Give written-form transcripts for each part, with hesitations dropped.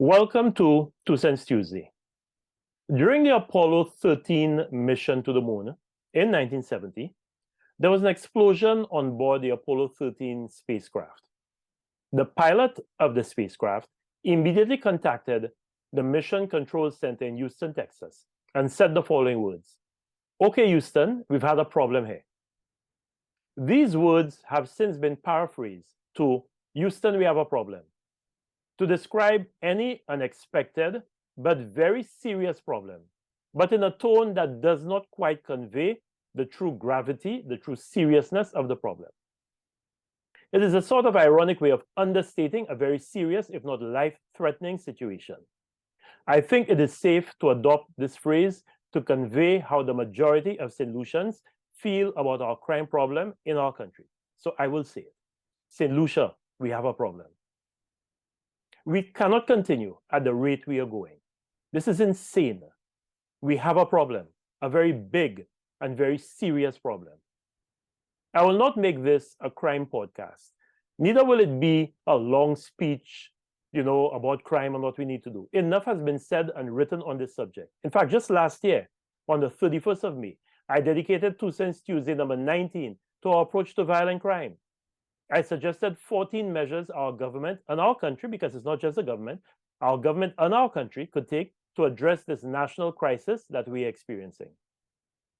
Welcome to 2 Cents Tuesday. During the Apollo 13 mission to the moon in 1970, there was an explosion on board the Apollo 13 spacecraft. The pilot of the spacecraft immediately contacted the Mission Control Center in Houston, Texas, and said the following words: "Okay, Houston, we've had a problem here." These words have since been paraphrased to "Houston, we have a problem," to describe any unexpected but very serious problem, but in a tone that does not quite convey the true gravity, the true seriousness of the problem. It is a sort of ironic way of understating a very serious, if not life-threatening situation. I think it is safe to adopt this phrase to convey how the majority of St. Lucians feel about our crime problem in our country. So I will say it. St. Lucia, we have a problem. We cannot continue at the rate we are going. This is insane. We have a problem, a very big and very serious problem. I will not make this a crime podcast. Neither will it be a long speech, about crime and what we need to do. Enough has been said and written on this subject. In fact, just last year, on the 31st of May, I dedicated 2 Cents Tuesday number 19 to our approach to violent crime. I suggested 14 measures our government and our country, because it's not just the government, our government and our country could take to address this national crisis that we are experiencing.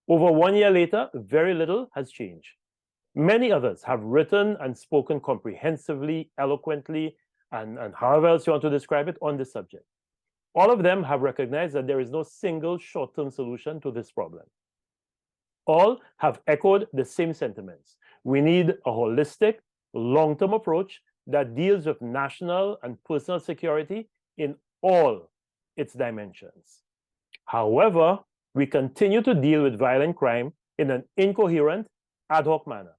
Over 1 year later, very little has changed. Many others have written and spoken comprehensively, eloquently, and however else you want to describe it on this subject. All of them have recognized that there is no single short-term solution to this problem. All have echoed the same sentiments. We need a holistic, long-term approach that deals with national and personal security in all its dimensions. However, we continue to deal with violent crime in an incoherent, ad hoc manner,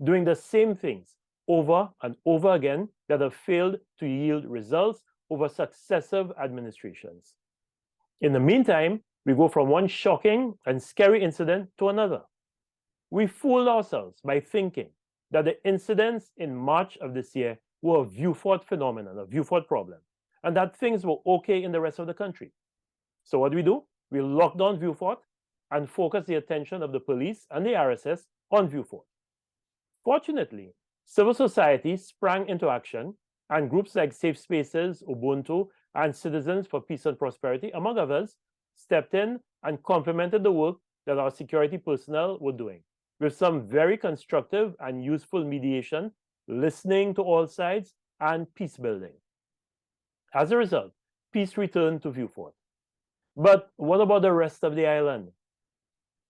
doing the same things over and over again that have failed to yield results over successive administrations. In the meantime, we go from one shocking and scary incident to another. We fooled ourselves by thinking that the incidents in March of this year were a Vieux Fort phenomenon, a Vieux Fort problem, and that things were okay in the rest of the country. So what do? We lock down Vieux Fort and focus the attention of the police and the RSS on Vieux Fort. Fortunately, civil society sprang into action, and groups like Safe Spaces, Ubuntu, and Citizens for Peace and Prosperity, among others, stepped in and complemented the work that our security personnel were doing, with some very constructive and useful mediation, listening to all sides, and peace building. As a result, peace returned to Vieux Fort. But what about the rest of the island?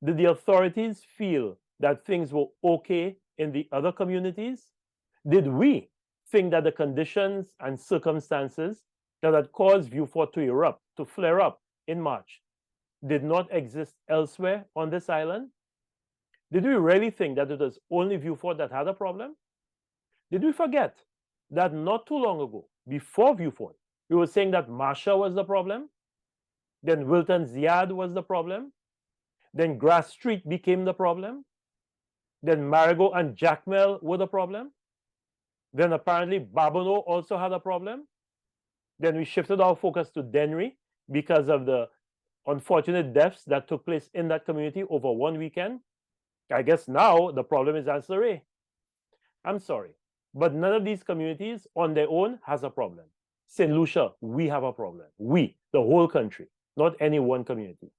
Did the authorities feel that things were okay in the other communities? Did we think that the conditions and circumstances that had caused Vieux Fort to erupt, to flare up in March, did not exist elsewhere on this island? Did we really think that it was only Vieux Fort that had a problem? Did we forget that not too long ago, before Vieux Fort, we were saying that Marsha was the problem? Then Wilton's Yard was the problem? Then Grass Street became the problem? Then Marigot and Jackmel were the problem? Then apparently Babonneau also had a problem? Then we shifted our focus to Dennery because of the unfortunate deaths that took place in that community over one weekend. I guess now the problem is Ancillary. I'm sorry, but none of these communities on their own has a problem. St. Lucia, we have a problem. We, the whole country, not any one community.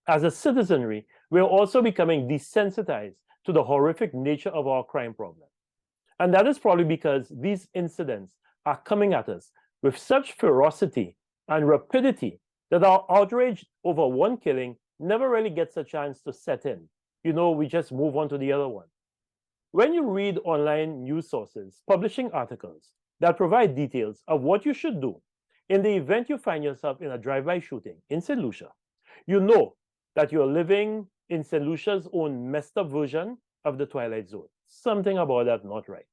As a citizenry, we are also becoming desensitized to the horrific nature of our crime problem. And that is probably because these incidents are coming at us with such ferocity and rapidity that our outrage over one killing never really gets a chance to set in. We just move on to the other one. When you read online news sources publishing articles that provide details of what you should do in the event you find yourself in a drive-by shooting in St. Lucia, you know that you're living in St. Lucia's own messed up version of the Twilight Zone. Something about that not right.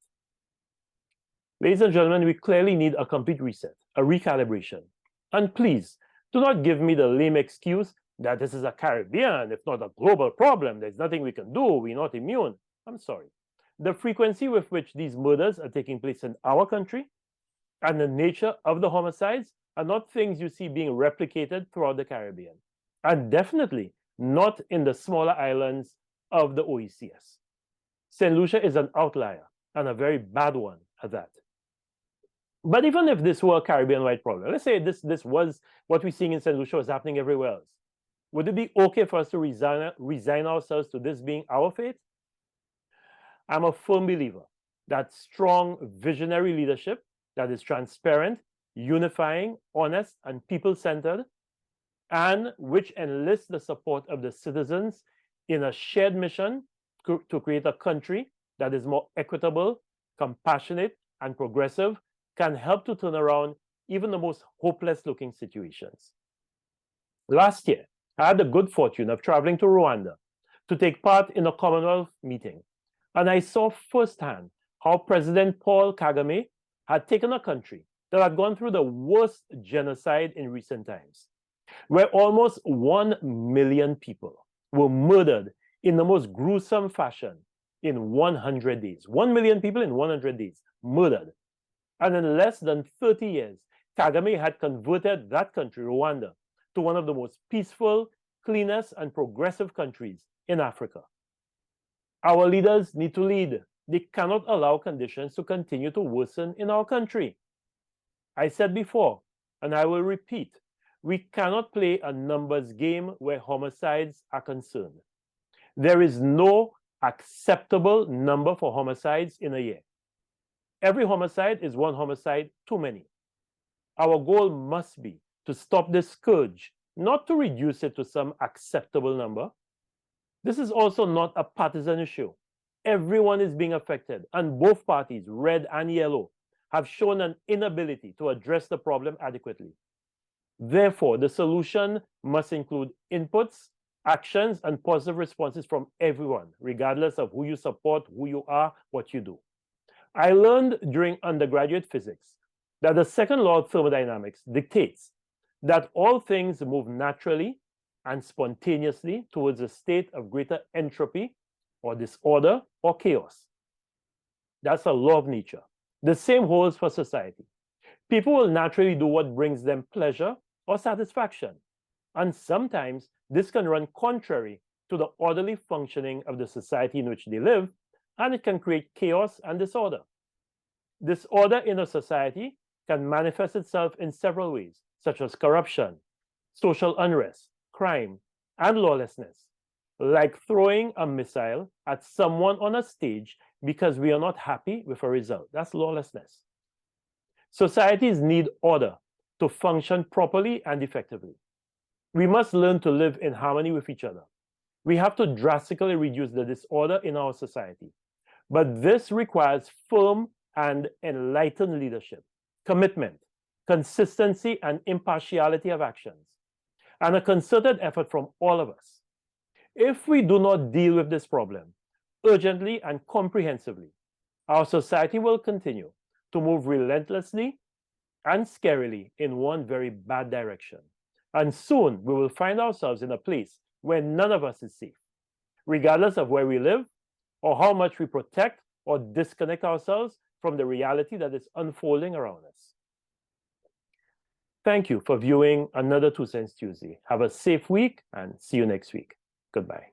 Ladies and gentlemen, we clearly need a complete reset, a recalibration. And please, do not give me the lame excuse that this is a Caribbean, if not a global problem. There's nothing we can do. We're not immune. I'm sorry. The frequency with which these murders are taking place in our country and the nature of the homicides are not things you see being replicated throughout the Caribbean, and definitely not in the smaller islands of the OECS. St. Lucia is an outlier, and a very bad one at that. But even if this were a Caribbean-wide problem, let's say this was what we're seeing in St. Lucia was happening everywhere else, would it be okay for us to resign ourselves to this being our fate? I'm a firm believer that strong visionary leadership that is transparent, unifying, honest, and people-centered, and which enlists the support of the citizens in a shared mission to create a country that is more equitable, compassionate, and progressive, can help to turn around even the most hopeless-looking situations. Last year, I had the good fortune of traveling to Rwanda to take part in a Commonwealth meeting, and I saw firsthand how President Paul Kagame had taken a country that had gone through the worst genocide in recent times, where almost 1 million people were murdered in the most gruesome fashion in 100 days. 1 million people in 100 days murdered. And in less than 30 years, Kagame had converted that country, Rwanda, to one of the most peaceful, cleanest, and progressive countries in Africa. Our leaders need to lead. They cannot allow conditions to continue to worsen in our country. I said before, and I will repeat, we cannot play a numbers game where homicides are concerned. There is no acceptable number for homicides in a year. Every homicide is one homicide too many. Our goal must be to stop this scourge, not to reduce it to some acceptable number. This is also not a partisan issue. Everyone is being affected, and both parties, red and yellow, have shown an inability to address the problem adequately. Therefore, the solution must include inputs, actions, and positive responses from everyone, regardless of who you support, who you are, what you do. I learned during undergraduate physics that the second law of thermodynamics dictates that all things move naturally and spontaneously towards a state of greater entropy or disorder or chaos. That's a law of nature. The same holds for society. People will naturally do what brings them pleasure or satisfaction, and sometimes this can run contrary to the orderly functioning of the society in which they live, and it can create chaos and disorder. Disorder in a society can manifest itself in several ways, such as corruption, social unrest, crime, and lawlessness, like throwing a missile at someone on a stage because we are not happy with a result. That's lawlessness. Societies need order to function properly and effectively. We must learn to live in harmony with each other. We have to drastically reduce the disorder in our society. But this requires firm and enlightened leadership, commitment, consistency, and impartiality of actions, and a concerted effort from all of us. If we do not deal with this problem urgently and comprehensively, our society will continue to move relentlessly and scarily in one very bad direction. And soon we will find ourselves in a place where none of us is safe, regardless of where we live or how much we protect or disconnect ourselves from the reality that is unfolding around us. Thank you for viewing another 2 Cents Tuesday. Have a safe week and see you next week. Goodbye.